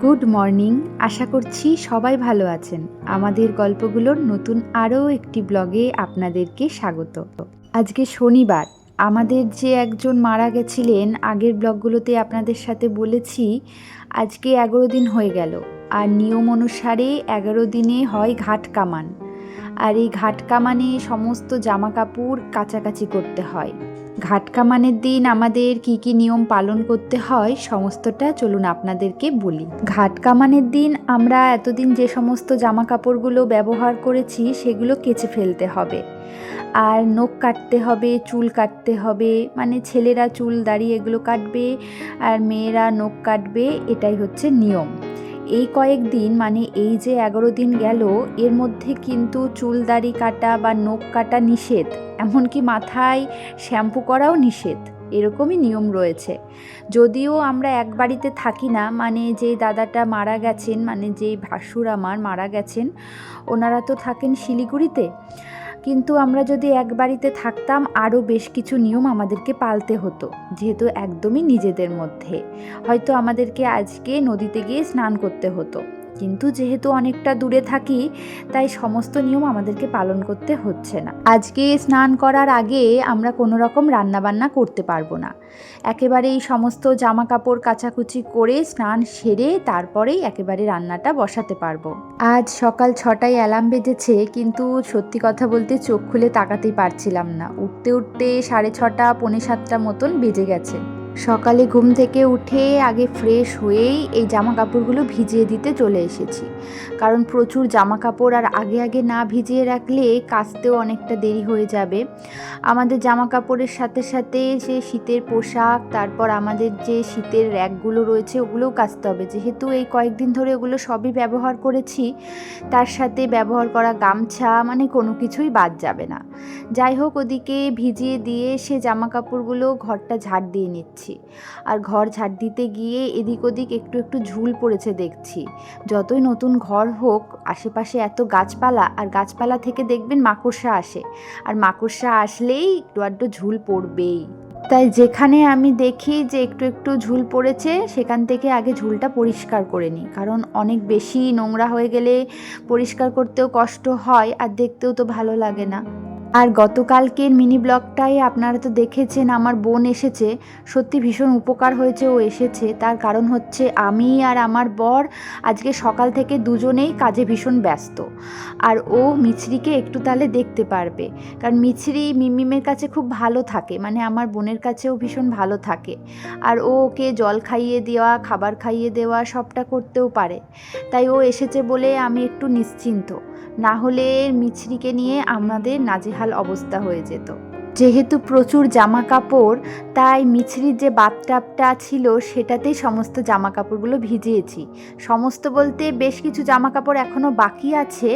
Good morning. আশা করছি সবাই ভালো আছেন। আমাদের গল্পগুলোর নতুন আরও একটি ব্লগে আপনাদেরকে স্বাগত। আজকে শনিবার। আমাদের যে একজন মারা গেছিলেন, আগের ব্লগগুলোতে আপনাদের সাথে বলেছি আজকে 11 দিন হয়ে গেল। আর নিয়ম অনুসারে 11 দিনে হয় ঘাট কামান। আর এই ঘাট কামানে সমস্ত জামা কাপড় কাচাকাচি করতে হয়। ঘাট কামানের দিন আমাদের কি কি নিয়ম পালন করতে হয় সমস্তটা চলুন আপনাদেরকে বলি। ঘাট কামানের দিন আমরা এতদিন যে সমস্ত জামা কাপড়গুলো ব্যবহার করেছি সেগুলো কেচে ফেলতে হবে। আর নখ কাটতে হবে, চুল কাটতে হবে, মানে ছেলেরা চুল দাড়ি এগুলো কাটবে আর মেয়েরা নখ কাটবে, এটাই হচ্ছে নিয়ম। এই কয়েকদিন মানে এই যে 11 দিন গেল, এর মধ্যে কিন্তু চুল দাড়ি কাটা বা নখ কাটা নিষেধ, এমনকি মাথায় শ্যাম্পু করাও নিষেধ, এরকমই নিয়ম রয়েছে। যদিও আমরা এক বাড়িতে থাকি না, মানে যেই দাদাটা মারা গেছেন, মানে যেই ভাসুর আমার মারা গেছেন, ওনারা তো থাকেন শিলিগুড়িতে। কিন্তু আমরা যদি এক বাড়িতে থাকতাম আরও বেশ কিছু নিয়ম আমাদেরকে পালতে হতো, যেহেতু একদমই নিজেদের মধ্যে। হয়তো আমাদেরকে আজকে নদীতে গিয়ে স্নান করতে হতো, কিন্তু যেহেতু অনেকটা দূরে থাকি তাই সমস্ত নিয়ম আমাদেরকে পালন করতে হচ্ছে না। আজকে স্নান করার আগে আমরা কোনো রকম রান্নাবান্না করতে পারবো না। একেবারে এই সমস্ত জামা কাপড় কাচাকুচি করে স্নান সেরে তারপরেই একেবারে রান্নাটা বসাতে পারবো। আজ সকাল 6টায় অ্যালার্ম বেজেছে, কিন্তু সত্যি কথা বলতে চোখ খুলে তাকাতেই পারছিলাম না। উঠতে উঠতে 6:30 পৌনে 7টা মতন বেজে গেছে। সকালে ঘুম থেকে উঠে আগে ফ্রেশ হয়েই এই জামা কাপড়গুলো ভিজিয়ে দিতে চলে এসেছি, কারণ প্রচুর জামা কাপড়, আর আগে আগে না ভিজিয়ে রাখলে কাচতেও অনেকটা দেরি হয়ে যাবে। আমাদের জামা কাপড়ের সাথে সাথে সে শীতের পোশাক, তারপর আমাদের যে শীতের র্যাকগুলো রয়েছে ওগুলোও কাচতে হবে, যেহেতু এই কয়েকদিন ধরে ওগুলো সবই ব্যবহার করেছি। তার সাথে ব্যবহার করা গামছা, মানে কোনো কিছুই বাদ যাবে না। যাই হোক, ওদিকে ভিজিয়ে দিয়ে সে জামা কাপড়গুলো ঘরটা ঝাড় দিয়ে নিচ্ছি। আর ঘর ঝাড় দিতে গিয়ে এদিক ওদিক একটু একটু ঝুল পড়েছে দেখছি। যতই নতুন ঘর হোক, আশেপাশে এত গাছপালা, আর গাছপালা থেকে দেখবেন মাকড়সা আসে, আর মাকড়সা আসলেই একটু আধটু ঝুল পড়বেই। তাই যেখানে আমি দেখি যে একটু একটু ঝুল পড়েছে সেখান থেকে আগে ঝুলটা পরিষ্কার করে নিই, কারণ অনেক বেশি নোংরা হয়ে গেলে পরিষ্কার করতেও কষ্ট হয় আর দেখতেও তো ভালো লাগে না। আর গতকালকের মিনি ব্লগটাই আপনারা তো দেখেছেন, আমার বোন এসেছে। সত্যি ভীষণ উপকার হয়েছে ও এসেছে। তার কারণ হচ্ছে আমি আর আমার বর আজকে সকাল থেকে দুজনেই কাজে ভীষণ ব্যস্ত। আর ও মিছরিকে একটু তাহলে দেখতে পারবে, কারণ মিছরি মিমিমের কাছে খুব ভালো থাকে, মানে আমার বোনের কাছেও ভীষণ ভালো থাকে। আর ও ওকে জল খাইয়ে দেওয়া, খাবার খাইয়ে দেওয়া সবটা করতেও পারে। তাই ও এসেছে বলে আমি একটু নিশ্চিন্ত, না হলে মিছরিকে নিয়ে আমাদের নাজেহাল অবস্থা হয়ে যেত। যেহেতু প্রচুর জামা কাপড়, তাই মিছরির যে বাথটাবটা ছিল সেটাতেই সমস্ত জামা কাপড়গুলো ভিজিয়েছি। সমস্ত বলতে বেশ কিছু জামা কাপড় এখনও বাকি আছে,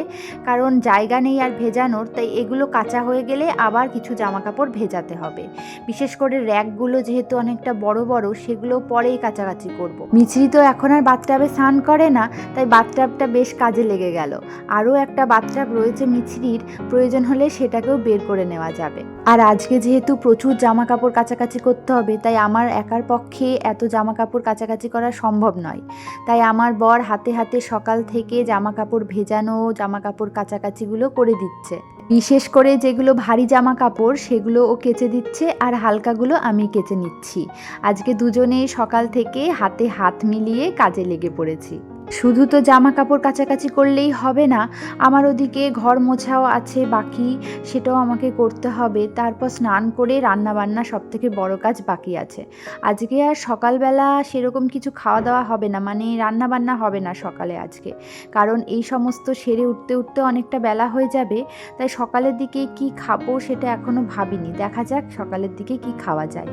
কারণ জায়গা নেই আর ভেজানোর, তাই এগুলো কাচা হয়ে গেলে আবার কিছু জামা কাপড় ভেজাতে হবে। বিশেষ করে র্যাকগুলো যেহেতু অনেকটা বড় বড়, সেগুলো পরেই কাচাকাচি করব। মিছরি তো এখন আর বাথটাবে স্নান করে না, তাই বাথটাবটা বেশ কাজে লেগে গেল। আরও একটা বাথটাব রয়েছে মিছরির, প্রয়োজন হলে সেটাকেও বের করে নেওয়া যাবে। আর আজকে যেহেতু প্রচুর জামা কাপড় কাচাকাচি করতে হবে, তাই আমার একার পক্ষে এত জামা কাপড় কাচাকাচি করা সম্ভব নয়। তাই আমার বর হাতে হাতে সকাল থেকে জামা কাপড় ভেজানো, জামা কাপড় কাচাকাচিগুলো করে দিচ্ছে। বিশেষ করে যেগুলো ভারী জামা কাপড় সেগুলো ও কেচে দিচ্ছে, আর হালকাগুলো আমি কেচে নিচ্ছি। আজকে দুজনে সকাল থেকে হাতে হাত মিলিয়ে কাজে লেগে পড়েছি। শুধু তো জামা কাপড় কাচাকাচি করলেই হবে না, আমার ওদিকে ঘর মোছাও আছে বাকি, সেটাও আমাকে করতে হবে। তারপর স্নান করে রান্না বান্না সব থেকে বড় কাজ বাকি আছে। আজকে আর সকালবেলা সেরকম কিছু খাওয়া দাওয়া হবে না, মানে রান্না বান্না হবে না সকালে আজকে, কারণ এই সমস্ত সেরে উঠতে উঠতে অনেকটা বেলা হয়ে যাবে। তাই সকালের দিকে কি খাবো সেটা এখনও ভাবিনি, দেখা যাক সকালের দিকে কি খাওয়া যায়।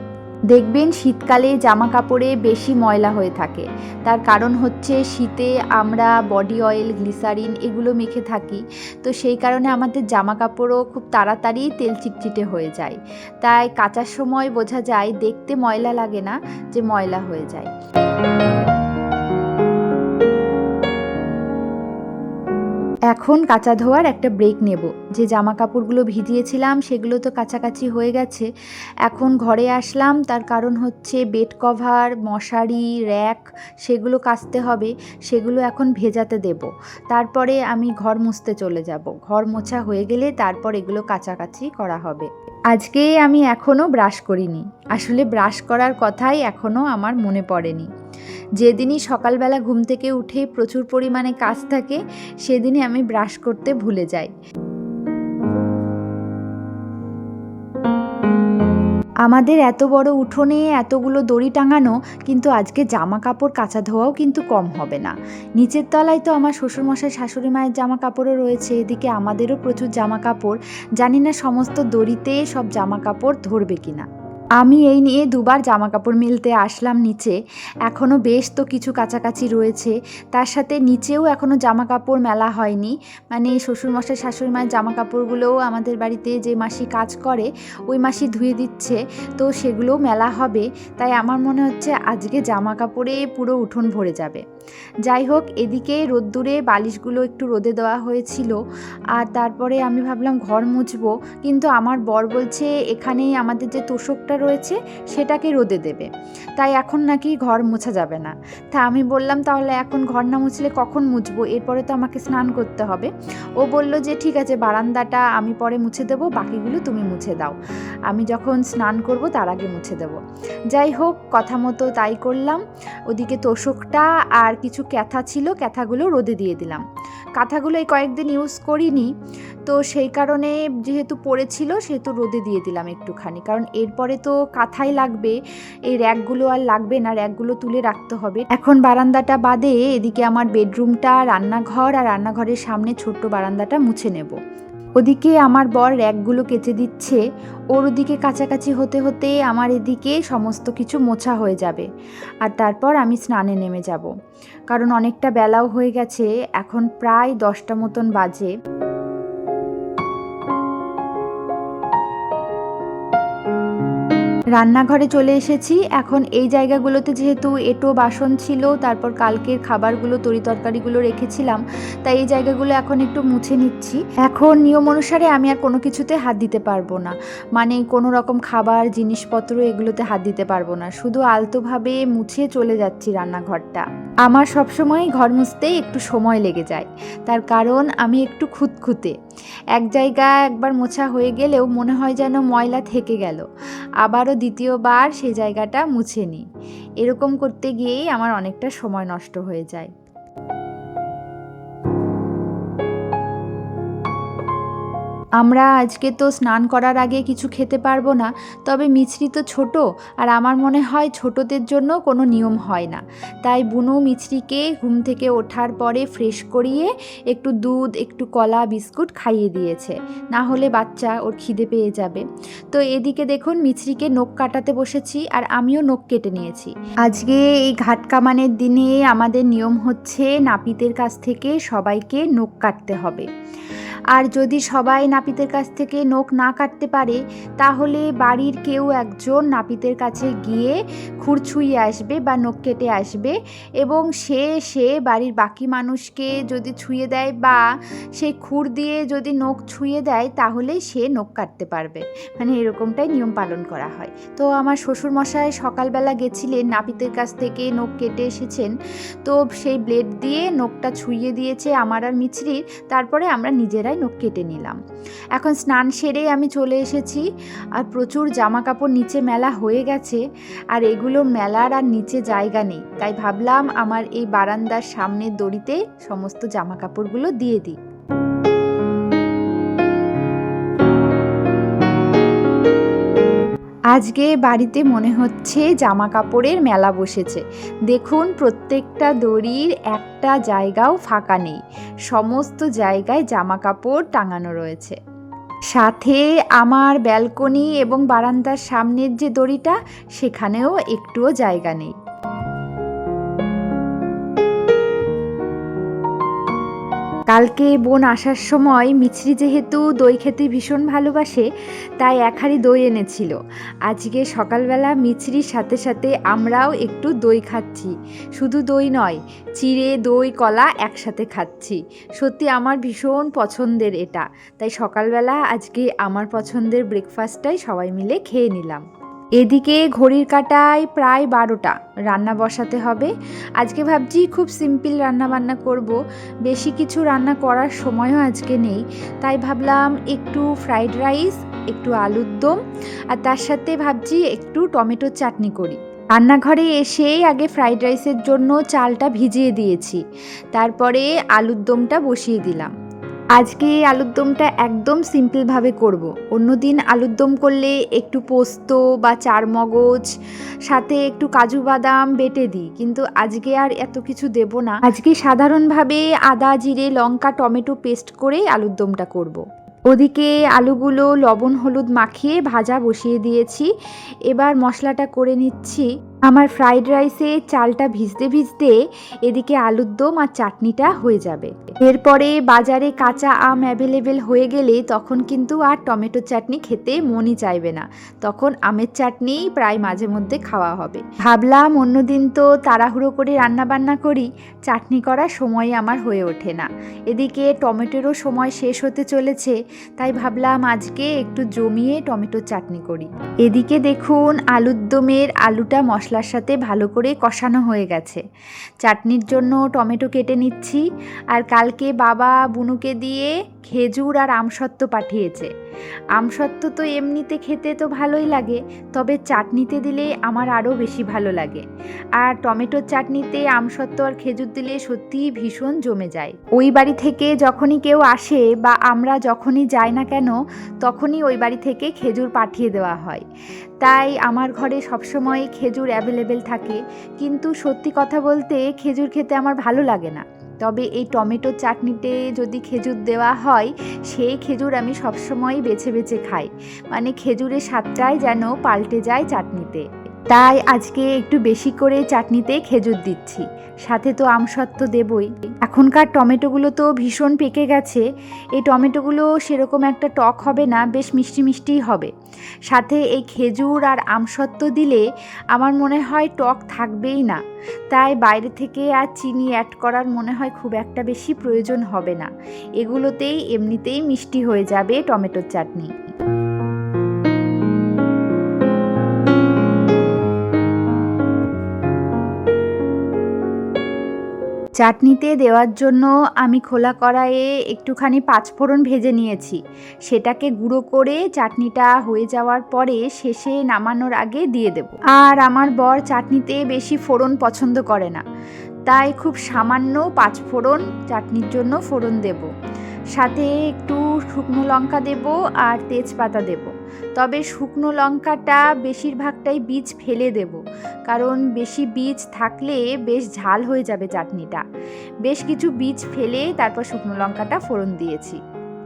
দেখবেন শীতকালে জামা কাপড়ে বেশি ময়লা হয়ে থাকে, তার কারণ হচ্ছে শীতে আমরা বডি অয়েল, গ্লিসারিন এগুলো মেখে থাকি, তো সেই কারণে আমাদের জামা কাপড়ও খুব তাড়াতাড়ি তেল চিটচিটে হয়ে যায়। তাই কাচার সময় বোঝা যায়, দেখতে ময়লা লাগে না যে ময়লা হয়ে যায়। এখন কাচা ধোয়ার একটা ব্রেক নেব। যে জামা কাপড়গুলো ভিজিয়েছিলাম সেগুলো তো কাছাকাছি হয়ে গেছে। এখন ঘরে আসলাম, তার কারণ হচ্ছে বেড কভার, মশারি, র্যাক সেগুলো কাচতে হবে, সেগুলো এখন ভেজাতে দেব। তারপরে আমি ঘর মুছতে চলে যাব। ঘর মোছা হয়ে গেলে তারপর এগুলো কাচাকাচি করা হবে। আজকে আমি এখনও ব্রাশ করিনি। আসলে ব্রাশ করার কথাই এখনও আমার মনে পড়েনি। যেদিনই সকালবেলা ঘুম থেকে উঠে প্রচুর পরিমাণে কাজ থাকে সেদিনই আমি ব্রাশ করতে ভুলে যাই। আমাদের এত বড় উঠোনে এতগুলো দড়ি টাঙানো, কিন্তু আজকে জামা কাপড় কাচা ধোয়াও কিন্তু কম হবে না। নিচের তলায় তো আমার শ্বশুরমশাই শাশুড়ি মায়ের জামা কাপড়ও রয়েছে, এদিকে আমাদেরও প্রচুর জামা কাপড়। জানি না সমস্ত দড়িতে সব জামা কাপড় ধরবে কিনা। আমি এই নিয়ে দুবার জামা কাপড় মেলতে আসলাম নিচে। এখনও বেশ তো কিছু কাছাকাছি রয়েছে, তার সাথে নিচেও এখনও জামা কাপড় মেলা হয়নি। মানে শ্বশুরমশাই শাশুড়ি মায়ের জামা কাপড়গুলোও আমাদের বাড়িতে যে মাসি কাজ করে ওই মাসি ধুয়ে দিচ্ছে, তো সেগুলোও মেলা হবে। তাই আমার মনে হচ্ছে আজকে জামা কাপড়ে পুরো উঠোন ভরে যাবে। যাই হোক, এদিকে রোদ্দুরে বালিশগুলো একটু রোদে দেওয়া হয়েছিল, আর তারপরে আমি ভাবলাম ঘর মুছবো, কিন্তু আমার বর বলছে এখানেই আমাদের যে তোষকটা রয়েছে সেটাকে রোদে দেবে, তাই এখন নাকি ঘর মোছা যাবে না। তা আমি বললাম তাহলে এখন ঘর না মুছলে কখন মুছবো, এরপরে তো আমাকে স্নান করতে হবে। ও বলল যে ঠিক আছে, বারান্দাটা আমি পরে মুছে দেবো, বাকিগুলো তুমি মুছে দাও, আমি যখন স্নান করব তার আগে মুছে দেবো। যাই হোক, কথা মতো তাই করলাম। ওদিকে তোষকটা আর কিছু ক্যাথা ছিল, ক্যাথাগুলো রোদে দিয়ে দিলাম। কাঁথাগুলো এই কয়েকদিন ইউজ করিনি, তো সেই কারণে যেহেতু পড়েছিল সেহেতু রোদে দিয়ে দিলাম একটুখানি, কারণ এরপরে তো কাঁথাই লাগবে, এই র্যাকগুলো আর লাগবে না, র্যাকগুলো তুলে রাখতে হবে। এখন বারান্দাটা বাদে এদিকে আমার বেডরুমটা, রান্নাঘর আর রান্নাঘরের সামনে ছোট্ট বারান্দাটা মুছে নেব। ওদিকে আমার বর র্যাকগুলো কেচে দিচ্ছে, ওর ওদিকে কাছাকাছি হতে হতে আমার এদিকে সমস্ত কিছু মোছা হয়ে যাবে, আর তারপর আমি স্নানে নেমে যাব, কারণ অনেকটা বেলাও হয়ে গেছে, এখন প্রায় 10টা মতন বাজে। রান্নাঘরে চলে এসেছি। এখন এই জায়গাগুলোতে যেহেতু এঁটো বাসন ছিল, তারপর কালকের খাবারগুলো তরিতরকারিগুলো রেখেছিলাম, তাই এই জায়গাগুলো এখন একটু মুছে নিচ্ছি। এখন নিয়ম অনুসারে আমি আর কোনো কিছুতে হাত দিতে পারবো না, মানে কোনো রকম খাবার, জিনিসপত্র এগুলোতে হাত দিতে পারবো না, শুধু আলতোভাবে মুছে চলে যাচ্ছি রান্নাঘরটা। আমার সবসময় ঘর মুছতে একটু সময় লেগে যায়, তার কারণ আমি একটু খুঁতখুঁতে। এক জায়গা একবার মোছা হয়ে গেলেও মনে হয় যেন ময়লা থেকে গেল, আবারও দ্বিতীয়বার সেই জায়গাটা মুছে নিই। এরকম করতে গিয়েই আমার অনেকটা সময় নষ্ট হয়ে যায়। আমরা আজকে তো স্নান করার আগে কিছু খেতে পারবো না, তবে মিছরি তো ছোট, আর আমার মনে হয় ছোটদের জন্য কোনো নিয়ম হয় না, তাই বুনু মিছরিকে ঘুম থেকে ওঠার পরে ফ্রেশ করিয়ে একটু দুধ, একটু কলা, বিস্কুট খাইয়ে দিয়েছে, না হলে বাচ্চা ওর খিদে পেয়ে যাবে। তো এদিকে দেখুন মিছরিকে নখ কাটাতে বসেছি, আর আমিও নখ কেটে নিয়েছি। আজকে এই ঘাট কামানের দিনে আমাদের নিয়ম হচ্ছে নাপিতের কাছ থেকে সবাইকে নখ কাটতে হবে, আর যদি সবাই নাপিতের কাছ থেকে নখ না কাটতে পারে তাহলে বাড়ির কেউ একজন নাপিতের কাছে গিয়ে খুর ছুঁয়ে আসবে বা নখ কেটে আসবে, এবং সে বাড়ির বাকি মানুষকে যদি ছুঁয়ে দেয় বা সেই খুর দিয়ে যদি নখ ছুঁয়ে দেয় তাহলে সে নখ কাটতে পারবে, মানে এরকমটাই নিয়ম পালন করা হয়। তো আমার শ্বশুরমশাই সকালবেলা গেছিলেন নাপিতের কাছ থেকে নখ কেটে এসেছেন, তো সেই ব্লেড দিয়ে নখটা ছুঁয়ে দিয়েছে আমার আর মিছরির, তারপরে আমরা নিজেরাই নখ কেটে নিলাম। এখন স্নান সেরে আমি চলে এসেছি, আর প্রচুর জামা কাপড় নিচে মেলা হয়ে গেছে, আর এগুলো মেলার আর নিচে জায়গা নেই, তাই ভাবলাম আমার এই বারান্দার সামনের দড়িতে সমস্ত জামা কাপড়গুলো দিয়ে দিই। আজকে বাড়িতে মনে হচ্ছে জামা কাপড়ের মেলা বসেছে। দেখুন প্রত্যেকটা দড়ির একটা জায়গাও ফাঁকা নেই, সমস্ত জায়গায় জামা কাপড় টাঙানো রয়েছে। সাথে আমার ব্যালকনি এবং বারান্দার সামনের যে দড়িটা সেখানেও একটুও জায়গা নেই। কালকে বোন আসার সময় মিছরি যেহেতু দই খেতে ভীষণ ভালোবাসে, তাই এক হাঁড়ি দই এনেছিল। আজকে সকালবেলা মিছরির সাথে সাথে আমরাও একটু দই খাচ্ছি। শুধু দই নয়, চিড়ে দই কলা একসাথে খাচ্ছি। সত্যি আমার ভীষণ পছন্দের এটা, তাই সকালবেলা আজকে আমার পছন্দের ব্রেকফাস্টটাই সবাই মিলে খেয়ে নিলাম। এদিকে ঘড়ির কাঁটায় প্রায় 12টা, রান্না বসাতে হবে। আজকে ভাবছি খুব সিম্পল রান্না বান্না করব, বেশি কিছু রান্না করার সময়ও আজকে নেই। তাই ভাবলাম একটু ফ্রাইড রাইস, একটু আলুর দম, আর তার সাথে ভাবছি একটু টমেটোর চাটনি করি। রান্নাঘরে এসেই আগে ফ্রাইড রাইসের জন্য চালটা ভিজিয়ে দিয়েছি, তারপরে আলুর দমটা বসিয়ে দিলাম। আজকে আলুর দমটা একদম সিম্পলভাবে করব। অন্যদিন আলুর দম করলে একটু পোস্ত বা চারমগজ সাথে একটু কাজু বাদাম বেটে দিই, কিন্তু আজকে আর এত কিছু দেব না। আজকে সাধারণভাবে আদা জিরে লঙ্কা টমেটো পেস্ট করে আলুর দমটা করব। ওদিকে আলুগুলো লবণ হলুদ মাখিয়ে ভাজা বসিয়ে দিয়েছি। এবার মশলাটা করে নিচ্ছি। আমার ফ্রাইড রাইসে চালটা ভিজতে ভিজতে এদিকে আলুর দম আর চাটনিটা হয়ে যাবে। এরপরে বাজারে কাঁচা আম অ্যাভেলেবেল হয়ে গেলে তখন কিন্তু আর টমেটোর চাটনি খেতে মনই চাইবে না, তখন আমের চাটনিই প্রায় মাঝে মধ্যে খাওয়া হবে। ভাবলাম অন্যদিন তো তাড়াহুড়ো করে রান্না বান্না করি, চাটনি করার সময় আমার হয়ে ওঠে না। এদিকে টমেটোরও সময় শেষ হতে চলেছে, তাই ভাবলাম আজকে একটু জমিয়ে টমেটোর চাটনি করি। এদিকে দেখুন আলুর দমের আলুটা মশলার সাথে ভালো করে কষানো হয়ে গেছে। চাটনির জন্য টমেটো কেটে নিচ্ছি। আর কালকে বাবা বুনুকে দিয়ে খেজুর আর আমসত্ত্ব পাঠিয়েছে। আমসত্ত্ব তো এমনিতে খেতে তো ভালোই লাগে, তবে চাটনিতে দিলে আমার আরও বেশি ভালো লাগে। আর টমেটোর চাটনিতে আমসত্ত্ব আর খেজুর দিলে সত্যিই ভীষণ জমে যায়। ওই বাড়ি থেকে যখনই কেউ আসে বা আমরা যখনই যাই না কেন, তখনই ওই বাড়ি থেকে খেজুর পাঠিয়ে দেওয়া হয়। তাই আমার ঘরে সবসময় খেজুর অ্যাভেলেবেল থাকে, কিন্তু সত্যি কথা বলতে খেজুর খেতে আমার ভালো লাগে না। তবে এই টমেটোর চাটনিতে যদি খেজুর দেওয়া হয়, সেই খেজুর আমি সবসময় বেছে বেছে খাই। মানে খেজুরের স্বাদটাই যেন পাল্টে যায় চাটনিতে। তাই আজকে একটু বেশি করে চাটনিতে খেজুর দিচ্ছি, সাথে তো আমসত্ত্ব দেবই। এখনকার টমেটোগুলো তো ভীষণ পেকে গেছে, এই টমেটোগুলো সেরকম একটা টক হবে না, বেশ মিষ্টি মিষ্টিই হবে। সাথে এই খেজুর আর আমসত্ত্ব দিলে আমার মনে হয় টক থাকবেই না। তাই বাইরে থেকে আর চিনি অ্যাড করার মনে হয় খুব একটা বেশি প্রয়োজন হবে না। এগুলোতেই এমনিতেই মিষ্টি হয়ে যাবে টমেটোর চাটনি। চাটনিতে দেওয়ার জন্য আমি খোলা কড়াইয়ে একটুখানি পাঁচফোড়ন ভেজে নিয়েছি। সেটাকে গুঁড়ো করে চাটনিটা হয়ে যাওয়ার পরে শেষে নামানোর আগে দিয়ে দেব। আর আমার বর চাটনিতে বেশি ফোড়ন পছন্দ করে না, তাই খুব সামান্য পাঁচফোড়ন চাটনির জন্য ফোড়ন দেব। সাথে একটু শুকনো লঙ্কা দেব আর তেজপাতা দেব। তবে শুকনো লঙ্কাটা বেশিরভাগটাই বীজ ফেলে দেব, কারণ বেশি বীজ থাকলে বেশ ঝাল হয়ে যাবে চাটনিটা। বেশ কিছু বীজ ফেলে তারপর শুকনো লঙ্কাটা ফোড়ন দিয়েছি।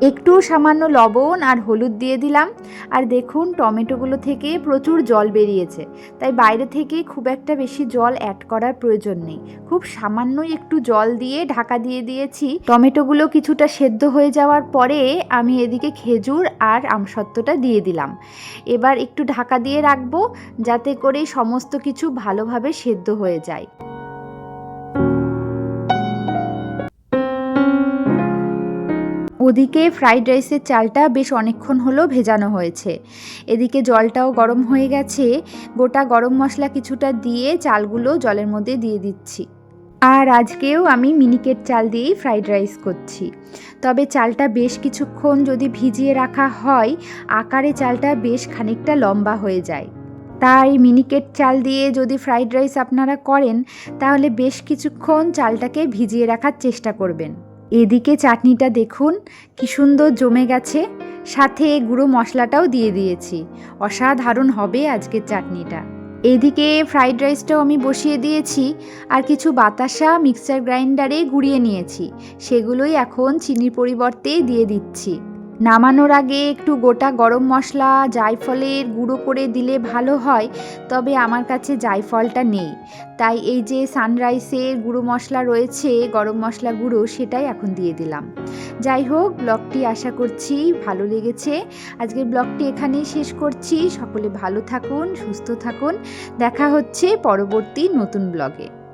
একটু সামান্য লবণ আর হলুদ দিয়ে দিলাম। আর দেখুন টমেটোগুলো থেকে প্রচুর জল বেরিয়েছে, তাই বাইরে থেকে খুব একটা বেশি জল অ্যাড করার প্রয়োজন নেই। খুব সামান্যই একটু জল দিয়ে ঢাকা দিয়ে দিয়েছি। টমেটোগুলো কিছুটা সেদ্ধ হয়ে যাওয়ার পরে আমি এদিকে খেজুর আর আমসত্ত্বটা দিয়ে দিলাম। এবার একটু ঢাকা দিয়ে রাখবো, যাতে করে সমস্ত কিছু ভালোভাবে সেদ্ধ হয়ে যায়। ওদিকে ফ্রাইড রাইসের চালটা বেশ অনেকক্ষণ হলো ভেজানো হয়েছে। এদিকে জলটাও গরম হয়ে গেছে। গোটা গরম মশলা কিছুটা দিয়ে চালগুলো জলের মধ্যে দিয়ে দিচ্ছি। আর আজকেও আমি মিনিকেট চাল দিয়েই ফ্রাইড রাইস করছি। তবে চালটা বেশ কিছুক্ষণ যদি ভিজিয়ে রাখা হয়, আকারে চালটা বেশ খানিকটা লম্বা হয়ে যায়। তাই মিনিকেট চাল দিয়ে যদি ফ্রাইড রাইস আপনারা করেন, তাহলে বেশ কিছুক্ষণ চালটাকে ভিজিয়ে রাখার চেষ্টা করবেন। এদিকে চাটনিটা দেখুন কি সুন্দর জমে গেছে, সাথে গুঁড়ো মশলাটাও দিয়ে দিয়েছি। অসাধারণ হবে আজকের চাটনিটা। এদিকে ফ্রাইড রাইসটাও আমি বসিয়ে দিয়েছি। আর কিছু বাতাসা মিক্সার গ্রাইন্ডারে গুঁড়িয়ে নিয়েছি, সেগুলোই এখন চিনির পরিবর্তে দিয়ে দিচ্ছি। নামানোর আগে একটু গোটা গরম মশলা জায়ফলের গুঁড়ো করে দিলে ভালো হয়, তবে আমার কাছে জায়ফলটা নেই, তাই এই যে সানরাইসের গুঁড়ো মশলা রয়েছে, গরম মশলা গুঁড়ো, সেটাই এখন দিয়ে দিলাম। যাই হোক, ব্লগটি আশা করছি ভালো লেগেছে। আজকের ব্লগটি এখানেই শেষ করছি। সকলে ভালো থাকুন, সুস্থ থাকুন। দেখা হচ্ছে পরবর্তী নতুন ব্লগে।